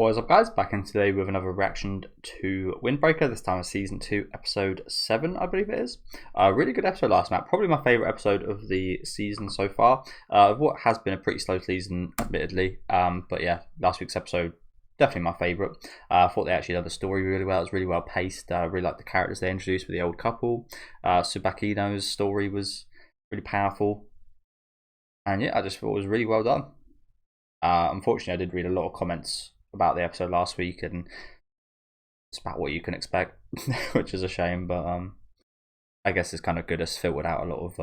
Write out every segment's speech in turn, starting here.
What is up, guys? Back in today with another reaction to Windbreaker, this time of season 2 episode 7, I believe it is. Really good episode last night, probably my favourite episode of the season so far, of what has been a pretty slow season admittedly, but yeah, last week's episode definitely my favourite. I thought they actually did the story really well. It was really well paced. I really liked the characters they introduced with the old couple. Tsubakino's story was really powerful, and yeah, I just thought it was really well done. Unfortunately, I did read a lot of comments about the episode last week, and it's about what you can expect, which is a shame. But I guess it's kind of good. It's filtered out a lot of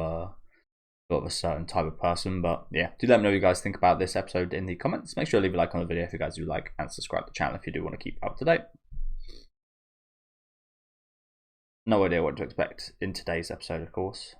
a certain type of person. But yeah, do let me know what you guys think about this episode in the comments. Make sure to leave a like on the video if you guys do like, and subscribe to the channel if you do want to keep up to date. No idea what to expect in today's episode, of course.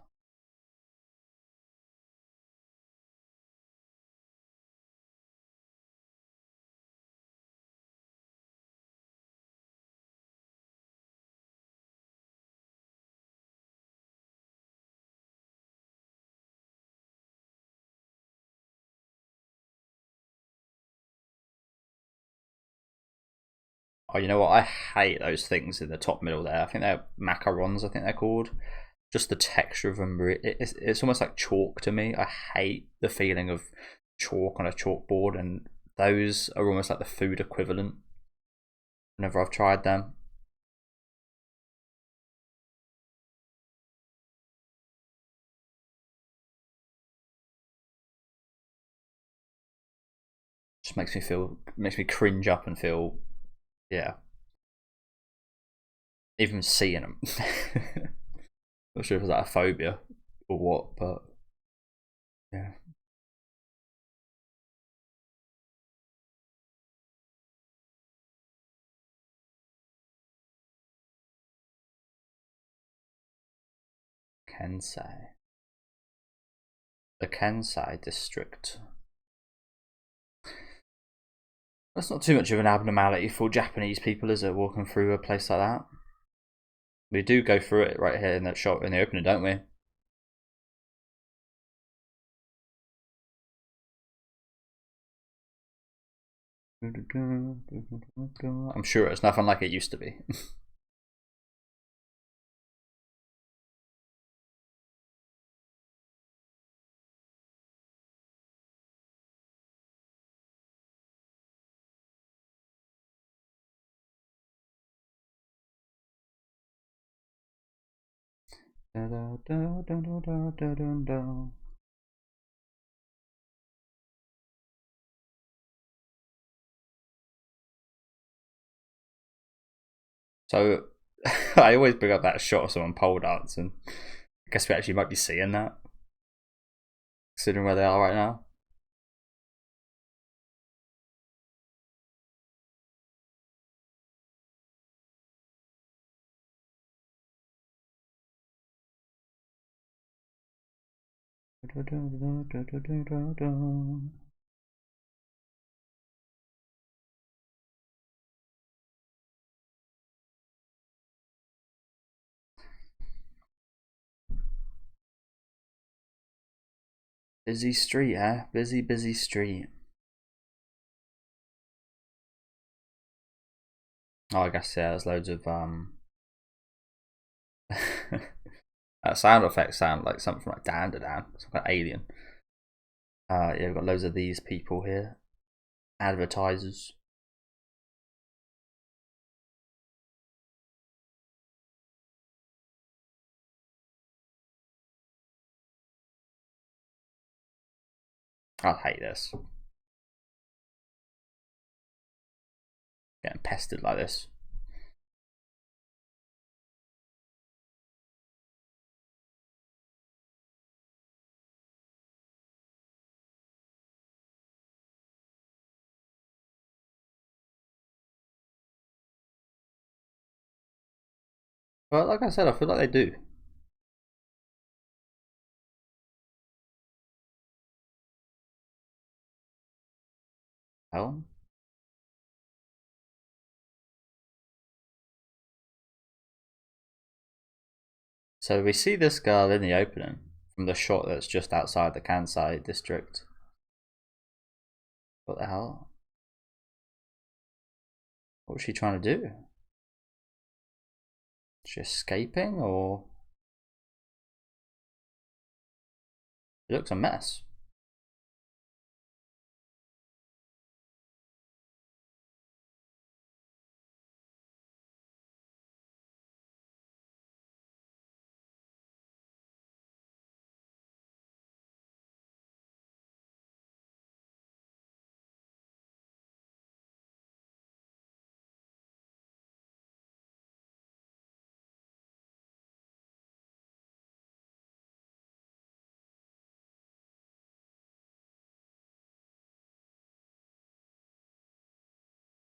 Oh, you know what? I hate those things in the top middle there. I think they're macarons, I think they're called. Just the texture of them, it's almost like chalk to me. I hate the feeling of chalk on a chalkboard, and those are almost like the food equivalent whenever I've tried them. Just makes me cringe up and feel, yeah. Even seeing them. Not sure if it's like a phobia or what, but yeah. Kensei. The Kensei district. That's not too much of an abnormality for Japanese people, is it, walking through a place like that? We do go through it right here in that shot in the opening, don't we? I'm sure it's nothing like it used to be. So I always bring up that shot of someone pole dancing. I guess we actually might be seeing that, considering where they are right now. Busy street, eh? Busy street. Oh, I guess yeah. There's loads of sound effects sound like something from like Dan, some kind of alien. Yeah, we've got loads of these people here, advertisers. I hate this. Getting pestered like this. But like I said, I feel like they do. Hell. So we see this girl in the opening from the shot that's just outside the Kansai district. What the hell? What was she trying to do? Is she escaping, or it looks a mess?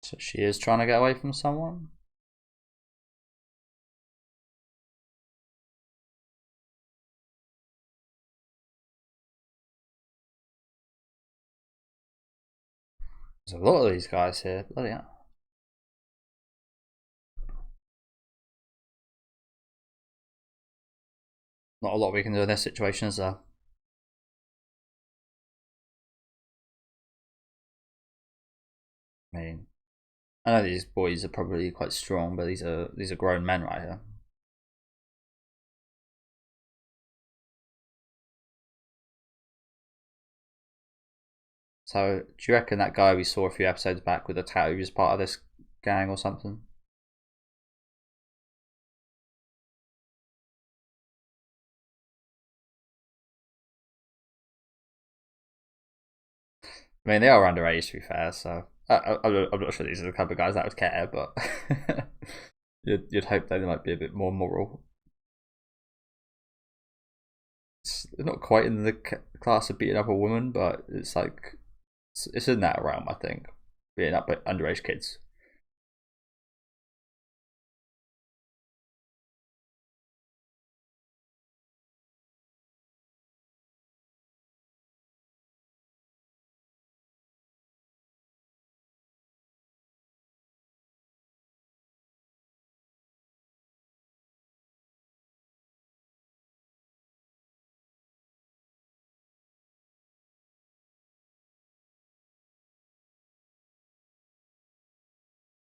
So she is trying to get away from someone. There's a lot of these guys here. Bloody hell. Not a lot we can do in this situation, is there? I mean, I know these boys are probably quite strong, but these are grown men right here. So, do you reckon that guy we saw a few episodes back with a tattoo was part of this gang or something? I mean, they are underage to be fair, so I'm not sure these are the kind of guys that would care, but you'd hope they might be a bit more moral. It's not quite in the class of beating up a woman, but it's like it's in that realm, I think, beating up underage kids.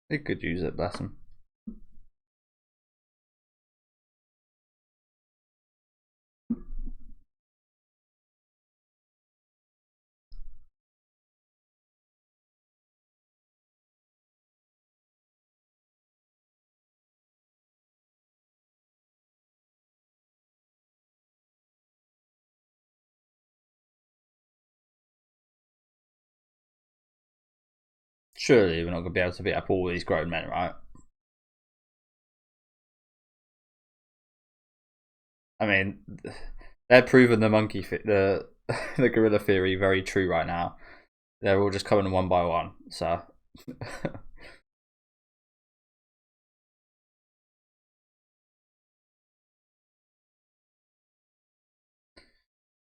They could use it, bless them. Surely we're not going to be able to beat up all these grown men, right? I mean, they're proving the the gorilla theory very true right now. They're all just coming one by one. So the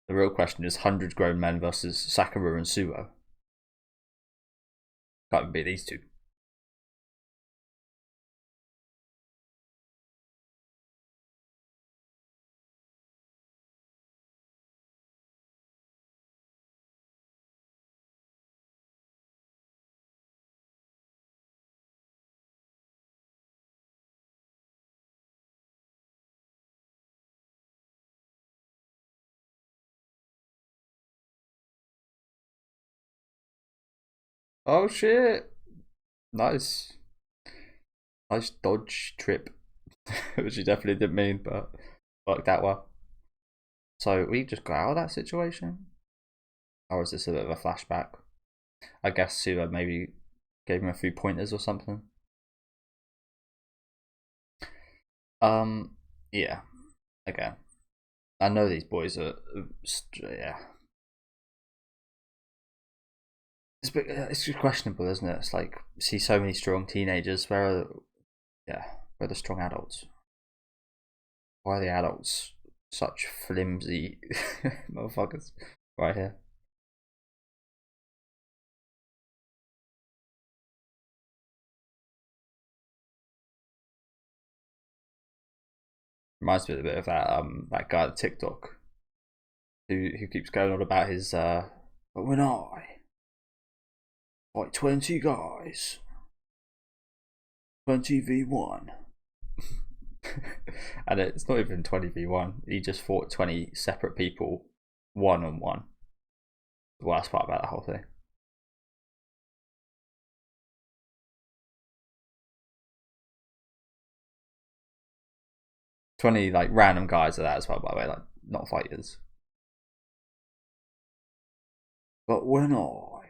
real question is 100 grown men versus Sakura and Suo. Can't be these two. Oh shit! Nice, nice dodge trip, which you definitely didn't mean, but worked out well. So we just got out of that situation, or is this a bit of a flashback? I guess Suo maybe gave him a few pointers or something. Um, yeah. Again, I know these boys are, yeah. It's just questionable, isn't it? It's like see so many strong teenagers. Yeah, where are the strong adults? Why are the adults such flimsy motherfuckers right here? Reminds me a bit of that guy on TikTok who keeps going on about his but when I like 20 guys 20v1. And it's not even 20v1. He just fought 20 separate people one on one. The worst part about the whole thing. 20 like random guys are that as well, by the way, like not fighters. But when I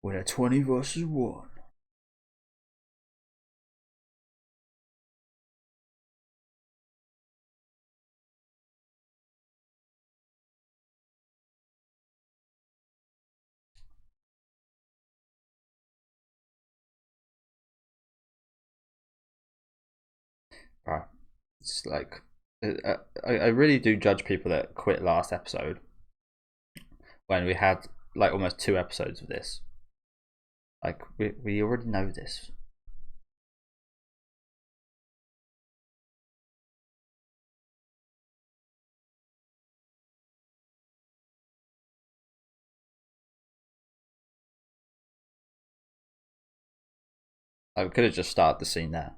win a 20 versus 1. Right. It's like I really do judge people that quit last episode when we had like almost 2 episodes of this. Like we already know this. Like we could have just started the scene there.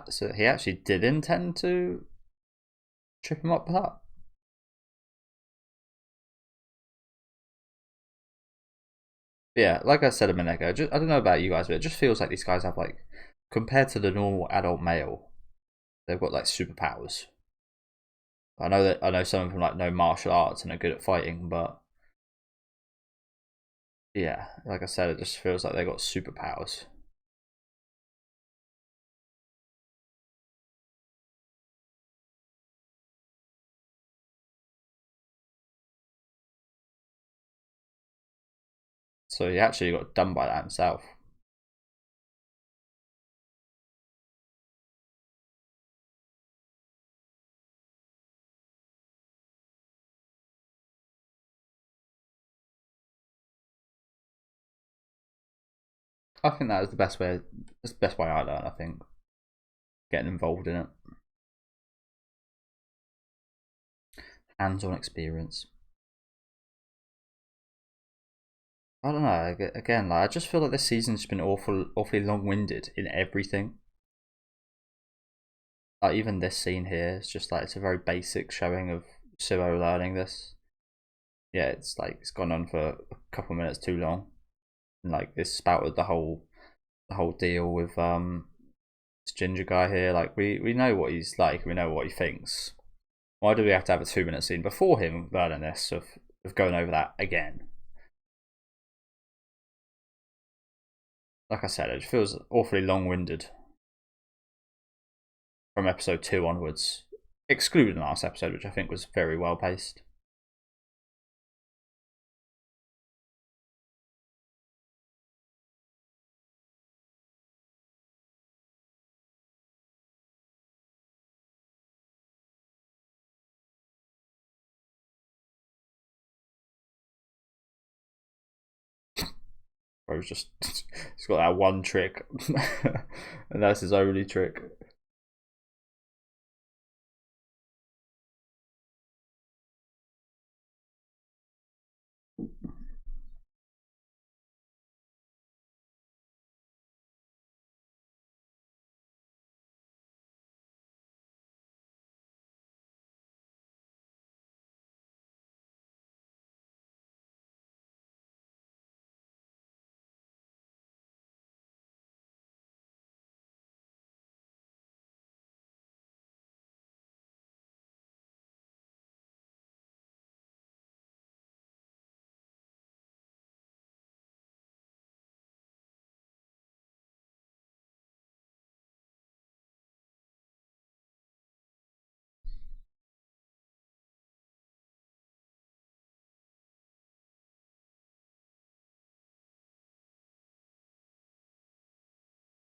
So he actually did intend to trip him up with that. Yeah, like I said a minute ago, I don't know about you guys, but it just feels like these guys have like, compared to the normal adult male, they've got like superpowers. I know some of them like know martial arts and are good at fighting, but yeah, like I said, it just feels like they got superpowers. So he actually got done by that himself. I think that was the best way. That's the best way I learned. I think getting involved in it, hands-on experience. I don't know. Again, like I just feel like this season's been awfully long-winded in everything. Like even this scene here, it's just like it's a very basic showing of Suo learning this. Yeah, it's like it's gone on for a couple of minutes too long, and like this spouted the whole deal with this ginger guy here. Like we know what he's like, we know what he thinks. Why do we have to have a 2 minute scene before him learning this of going over that again? Like I said, it feels awfully long winded from episode 2 onwards, excluding the last episode, which I think was very well paced. Where he's just he's got that one trick, and that's his only trick.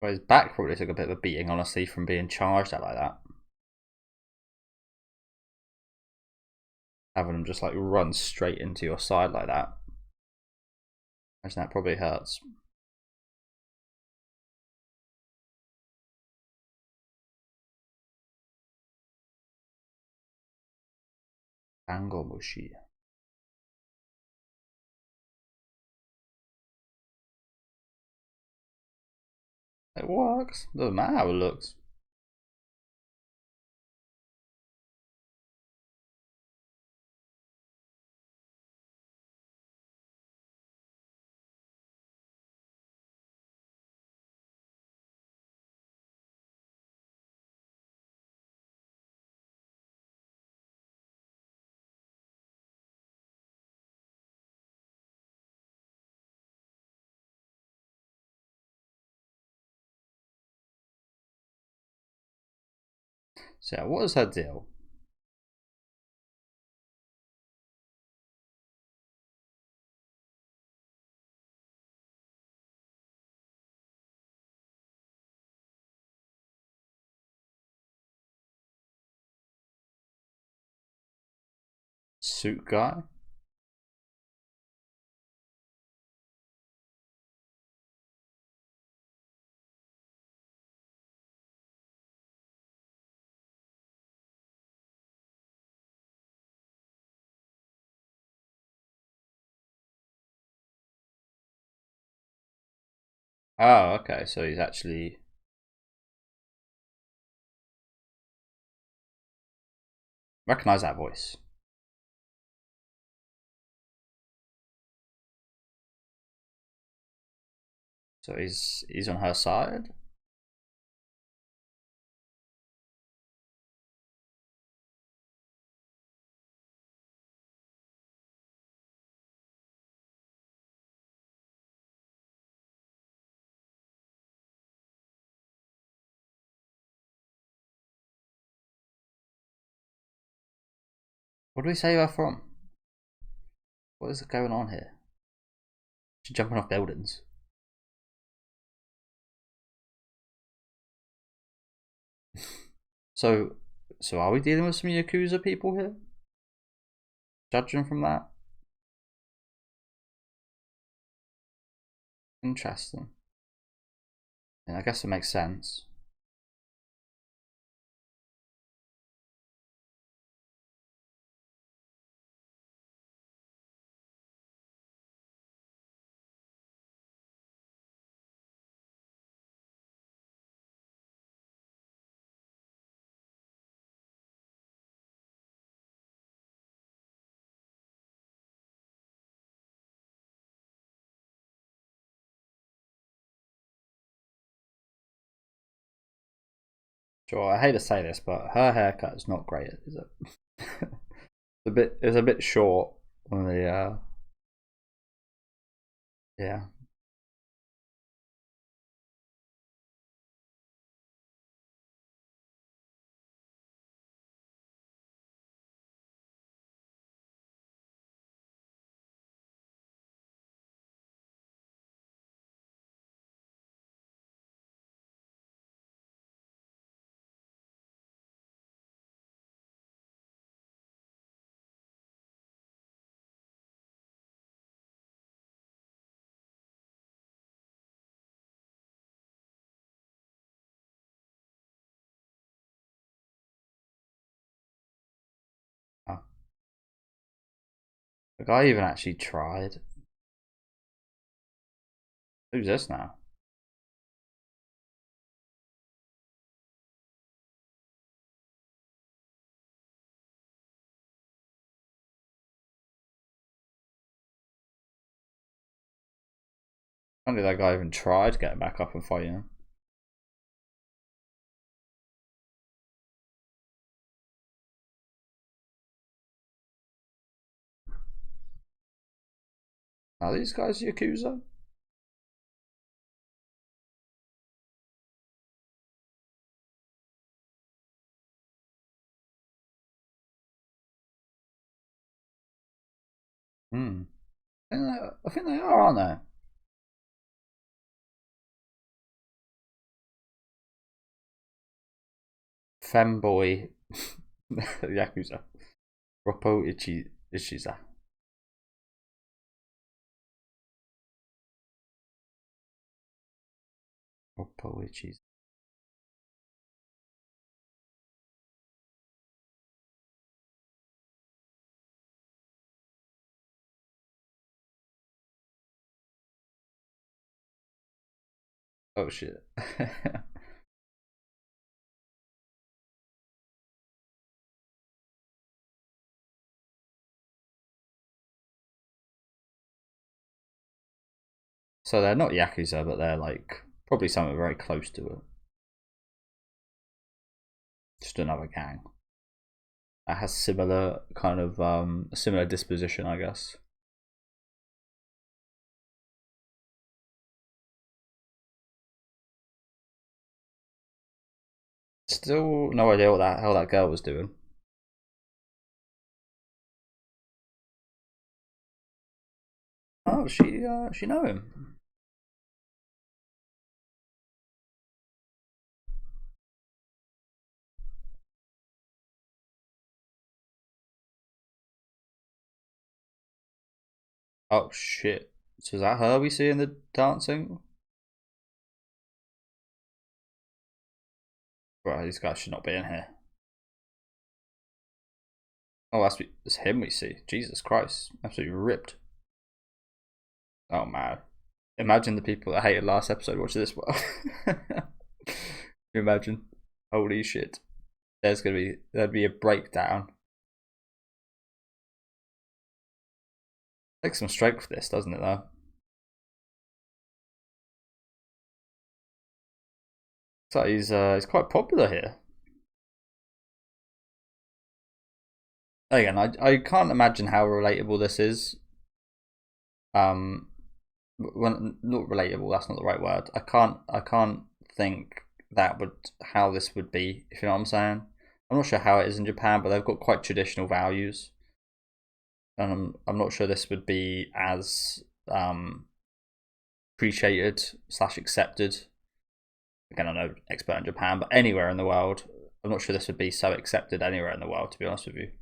Well, his back probably took a bit of a beating, honestly, from being charged at like that. Having him just like run straight into your side like that. Imagine that probably hurts. Angomushi. It works. Doesn't matter how it looks. So yeah, what is her deal? Suit guy? Oh, okay. So he's actually recognize that voice. So he's on her side. What do we say her from? What is going on here? She's jumping off buildings. So, so are we dealing with some Yakuza people here? Judging from that, interesting. And I guess it makes sense. Sure, I hate to say this, but her haircut is not great, is it? It's a bit short on the yeah. Oh, the guy even actually tried. Who's this now? When did that guy even try to get back up and fight him? Are these guys Yakuza? Hmm. I think they are, aren't they? femboy yakuza. Roppo Ichiza. Roppo Ichiza. Oh shit. So they're not yakuza, but they're like probably something very close to it. Just another gang that has similar kind of similar disposition, I guess. Still no idea what that how that girl was doing. Oh, she know him. Oh shit! So is that her we see in the dancing? Right, these guys should not be in here. Oh, that's him we see. Jesus Christ, absolutely ripped. Oh man, imagine the people that hated last episode watching this one. Can you imagine? Holy shit! There'd be a breakdown. Takes some strength for this, doesn't it? Though. So he's quite popular here. Again, I can't imagine how relatable this is. Um, when not relatable, that's not the right word. I can't think that would how this would be, if you know what I'm saying. I'm not sure how it is in Japan, but they've got quite traditional values, and I'm not sure this would be as appreciated slash accepted. Again, I'm no expert in Japan, but anywhere in the world, I'm not sure this would be so accepted anywhere in the world. To be honest with you,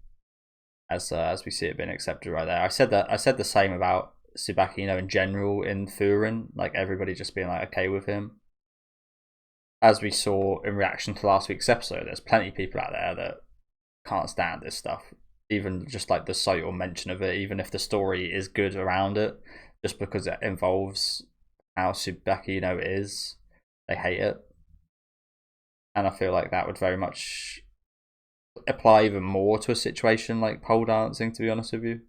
as we see it being accepted right there. I said the same about Tsubaki, in general in Furin, like everybody just being like okay with him. As we saw in reaction to last week's episode, there's plenty of people out there that can't stand this stuff. Even just like the sight or mention of it, even if the story is good around it, just because it involves how Tsubaki, is, they hate it. And I feel like that would very much apply even more to a situation like pole dancing, to be honest with you.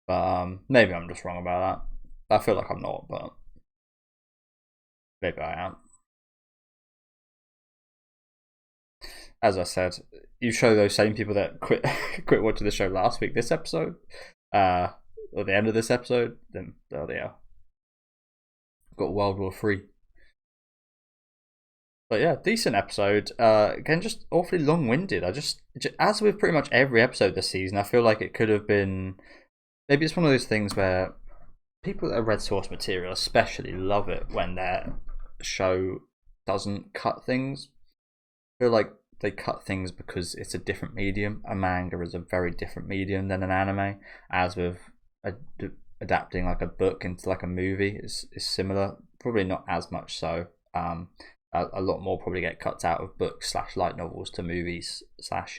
But maybe I'm just wrong about that. I feel like I'm not, but maybe I am. As I said, you show those same people that quit quit watching the show last week this episode, or the end of this episode, then oh yeah, got World War Three. But yeah, decent episode. Again, just awfully long winded. As with pretty much every episode this season, I feel like it could have been. Maybe it's one of those things where people that have read source material especially love it when their show doesn't cut things. I feel like they cut things because it's a different medium. A manga is a very different medium than an anime. As with adapting like a book into like a movie is similar. Probably not as much so. A lot more probably get cut out of books slash light novels to movies slash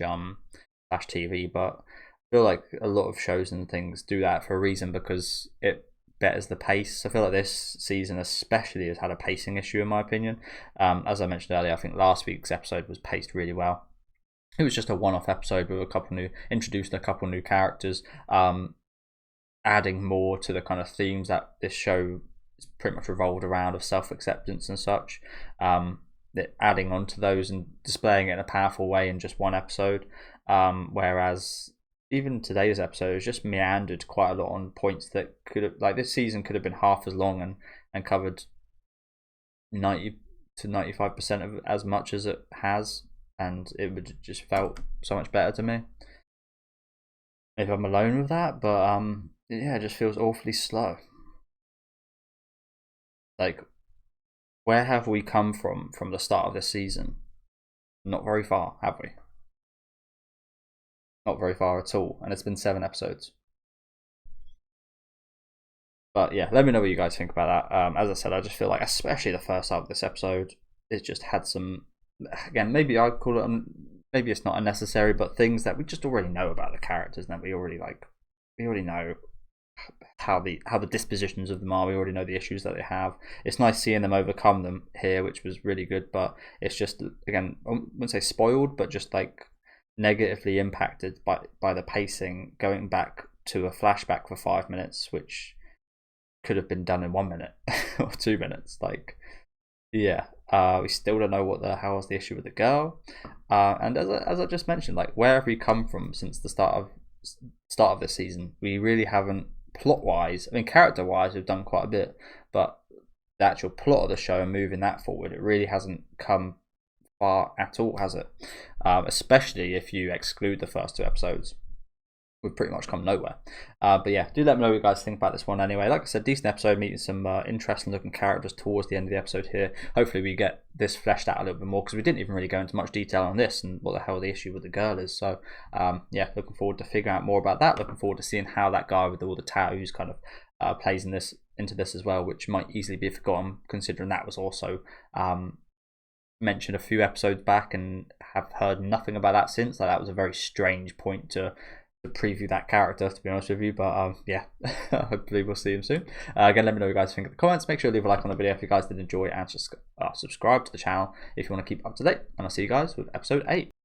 TV. But I feel like a lot of shows and things do that for a reason because it betters the pace. I feel like this season especially has had a pacing issue in my opinion. As I mentioned earlier, I think last week's episode was paced really well. It was just a one-off episode with introduced a couple new characters, adding more to the kind of themes that this show is pretty much revolved around of self-acceptance and such. Adding on to those and displaying it in a powerful way in just one episode. Whereas even today's episode has just meandered quite a lot on points that could have, like this season could have been half as long and covered 90 to 95% of as much as it has, and it would just felt so much better to me. Maybe I'm alone with that, but yeah, it just feels awfully slow. Like, where have we come from the start of this season? Not very far, have we? Not very far at all, and it's been 7 episodes. But yeah, let me know what you guys think about that. As I said, I just feel like, especially the first half of this episode, it just had some. Again, maybe I'd call it. Maybe it's not unnecessary, but things that we just already know about the characters, and that we already like. We already know how the dispositions of them are. We already know the issues that they have. It's nice seeing them overcome them here, which was really good. But it's just, again, I wouldn't say spoiled, but just like negatively impacted by the pacing, going back to a flashback for 5 minutes, which could have been done in 1 minute or 2 minutes. Like, yeah, we still don't know what the hell was the issue with the girl. And as I just mentioned, like, where have we come from since the start of this season? We really haven't, plot wise. I mean, character wise, we've done quite a bit, but the actual plot of the show and moving that forward, it really hasn't come far at all, has it? Especially if you exclude the first 2 episodes. We've pretty much come nowhere. But yeah, do let me know what you guys think about this one anyway. Like I said, decent episode, meeting some interesting looking characters towards the end of the episode here. Hopefully we get this fleshed out a little bit more, because we didn't even really go into much detail on this and what the hell the issue with the girl is. So yeah, looking forward to figuring out more about that. Looking forward to seeing how that guy with all the tattoos kind of plays into this as well, which might easily be forgotten, considering that was also mentioned a few episodes back, and have heard nothing about that since. Like, that was a very strange point to preview that character, to be honest with you. But yeah, hopefully we'll see him soon. Again, let me know what you guys think in the comments. Make sure to leave a like on the video if you guys did enjoy, and just subscribe to the channel if you want to keep up to date. And I'll see you guys with episode 8.